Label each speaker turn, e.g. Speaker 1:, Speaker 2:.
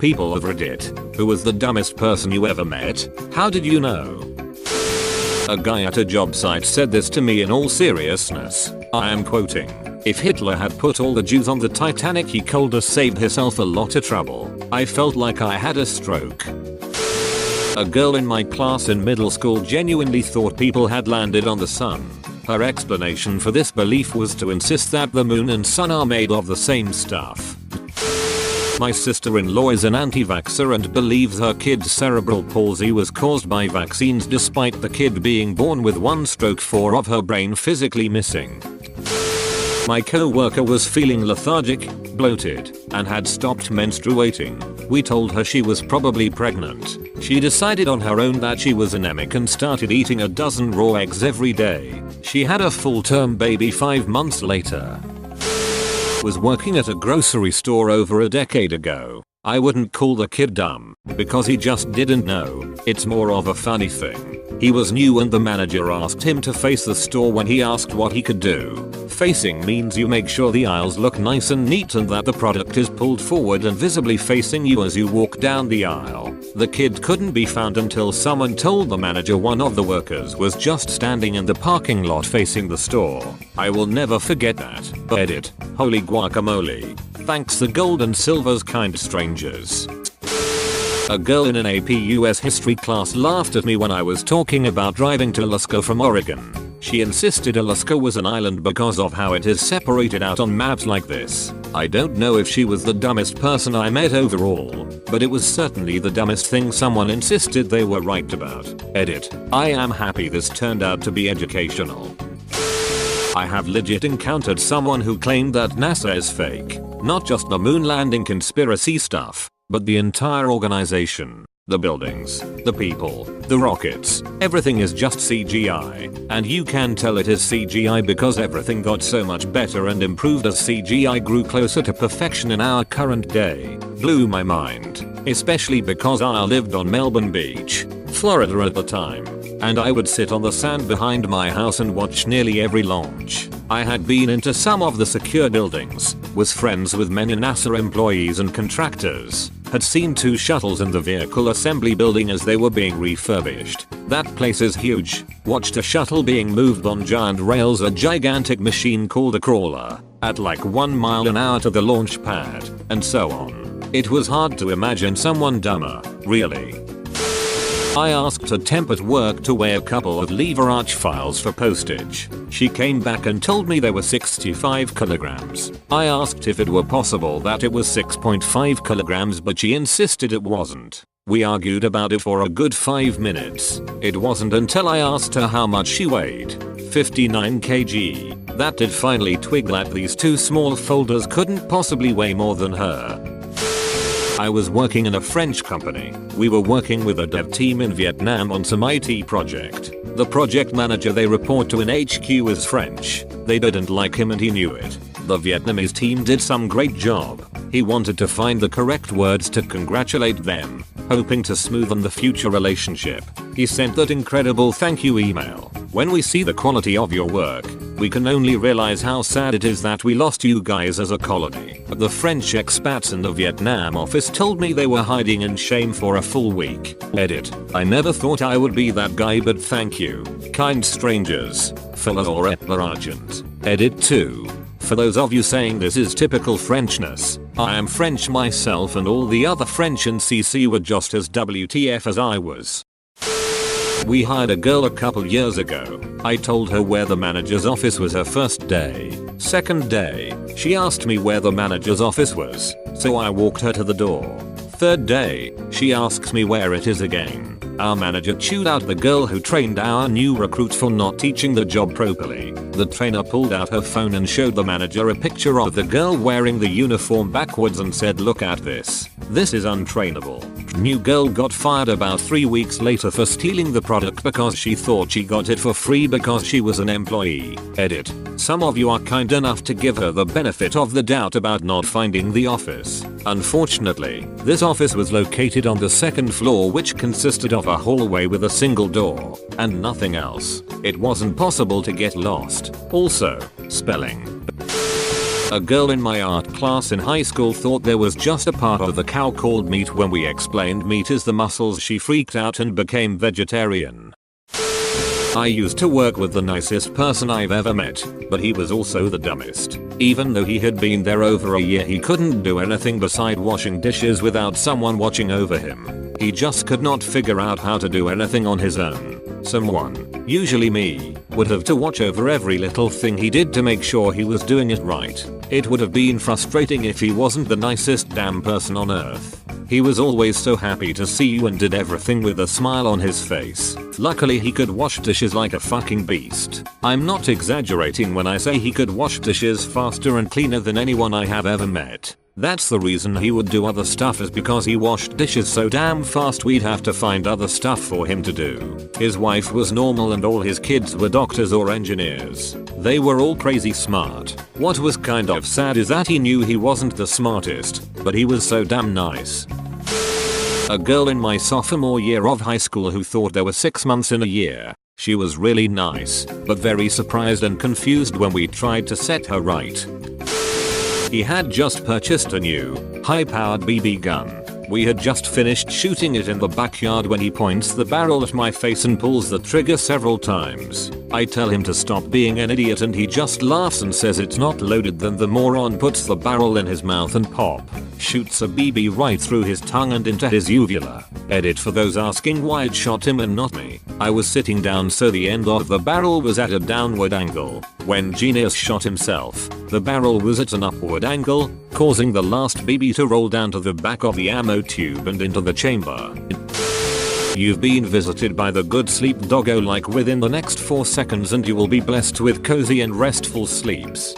Speaker 1: People of Reddit, who was the dumbest person you ever met? How did you know? A guy at a job site said this to me in all seriousness. I am quoting. If Hitler had put all the Jews on the Titanic, he could have saved himself a lot of trouble. I felt like I had a stroke. A girl in my class in middle school genuinely thought people had landed on the sun. Her explanation for this belief was to insist that the moon and sun are made of the same stuff. My sister-in-law is an anti-vaxxer and believes her kid's cerebral palsy was caused by vaccines despite the kid being born with 1/4 of her brain physically missing. My co-worker was feeling lethargic, bloated, and had stopped menstruating. We told her she was probably pregnant. She decided on her own that she was anemic and started eating a dozen raw eggs every day. She had a full-term baby 5 months later. Was working at a grocery store over a decade ago. I wouldn't call the kid dumb, because he just didn't know. It's more of a funny thing. He was new and the manager asked him to face the store when he asked what he could do. Facing means you make sure the aisles look nice and neat and that the product is pulled forward and visibly facing you as you walk down the aisle. The kid couldn't be found until someone told the manager one of the workers was just standing in the parking lot facing the store. I will never forget that. Edit. Holy guacamole. Thanks the gold and silver's kind strangers. A girl in an AP US history class laughed at me when I was talking about driving to Alaska from Oregon. She insisted Alaska was an island because of how it is separated out on maps like this. I don't know if she was the dumbest person I met overall, but it was certainly the dumbest thing someone insisted they were right about. Edit. I am happy this turned out to be educational. I have legit encountered someone who claimed that NASA is fake. Not just the moon landing conspiracy stuff, but the entire organization. The buildings, the people, the rockets, everything is just CGI. And you can tell it is CGI because everything got so much better and improved as CGI grew closer to perfection in our current day. Blew my mind. Especially because I lived on Melbourne Beach, Florida at the time. And I would sit on the sand behind my house and watch nearly every launch. I had been into some of the secure buildings, was friends with many NASA employees and contractors, had seen 2 shuttles in the vehicle assembly building as they were being refurbished. That place is huge. Watched a shuttle being moved on giant rails, a gigantic machine called a crawler, at like 1 mile an hour to the launch pad, and so on. It was hard to imagine someone dumber, really. I asked a temp at work to weigh a couple of lever arch files for postage. She came back and told me they were 65 kilograms. I asked if it were possible that it was 6.5 kilograms, but she insisted it wasn't. We argued about it for a good 5 minutes. It wasn't until I asked her how much she weighed, 59 kg, that did finally twig that these 2 small folders couldn't possibly weigh more than her. I was working in a French company. We were working with a dev team in Vietnam on some IT project. The project manager they report to in HQ is French. They didn't like him and he knew it. The Vietnamese team did some great job. He wanted to find the correct words to congratulate them, hoping to smoothen the future relationship. He sent that incredible thank you email. When we see the quality of your work, we can only realize how sad it is that we lost you guys as a colony. The French expats in the Vietnam office told me they were hiding in shame for a full week. Edit. I never thought I would be that guy, but thank you, kind strangers, for or argent. Edit 2. For those of you saying this is typical Frenchness, I am French myself and all the other French in CC were just as WTF as I was. We hired a girl a couple years ago. I told her where the manager's office was her first day. Second day, she asked me where the manager's office was, so I walked her to the door. Third day, she asks me where it is again. Our manager chewed out the girl who trained our new recruits for not teaching the job properly. The trainer pulled out her phone and showed the manager a picture of the girl wearing the uniform backwards and said, "Look at this. This is untrainable." New girl got fired about 3 weeks later for stealing the product because she thought she got it for free because she was an employee. Edit. Some of you are kind enough to give her the benefit of the doubt about not finding the office. Unfortunately, this office was located on the 2nd floor, which consisted of a hallway with a single door and nothing else. It wasn't possible to get lost. Also, spelling. A girl in my art class in high school thought there was just a part of the cow called meat. When we explained meat is the muscles, she freaked out and became vegetarian. I used to work with the nicest person I've ever met, but he was also the dumbest. Even though he had been there over a year, he couldn't do anything beside washing dishes without someone watching over him. He just could not figure out how to do anything on his own. Someone, usually me, would have to watch over every little thing he did to make sure he was doing it right. It would have been frustrating if he wasn't the nicest damn person on earth. He was always so happy to see you and did everything with a smile on his face. Luckily he could wash dishes like a fucking beast. I'm not exaggerating when I say he could wash dishes faster and cleaner than anyone I have ever met. That's the reason he would do other stuff, is because he washed dishes so damn fast we'd have to find other stuff for him to do. His wife was normal and all his kids were doctors or engineers. They were all crazy smart. What was kind of sad is that he knew he wasn't the smartest, but he was so damn nice. A girl in my sophomore year of high school who thought there were 6 months in a year. She was really nice, but very surprised and confused when we tried to set her right. He had just purchased a new, high-powered BB gun. We had just finished shooting it in the backyard when he points the barrel at my face and pulls the trigger several times. I tell him to stop being an idiot and he just laughs and says it's not loaded. Then the moron puts the barrel in his mouth and pop, shoots a BB right through his tongue and into his uvula. Edit for those asking why it shot him and not me. I was sitting down so the end of the barrel was at a downward angle. When Genius shot himself, the barrel was at an upward angle, causing the last BB to roll down to the back of the ammo tube and into the chamber. You've been visited by the good sleep doggo like within the next 4 seconds and you will be blessed with cozy and restful sleeps.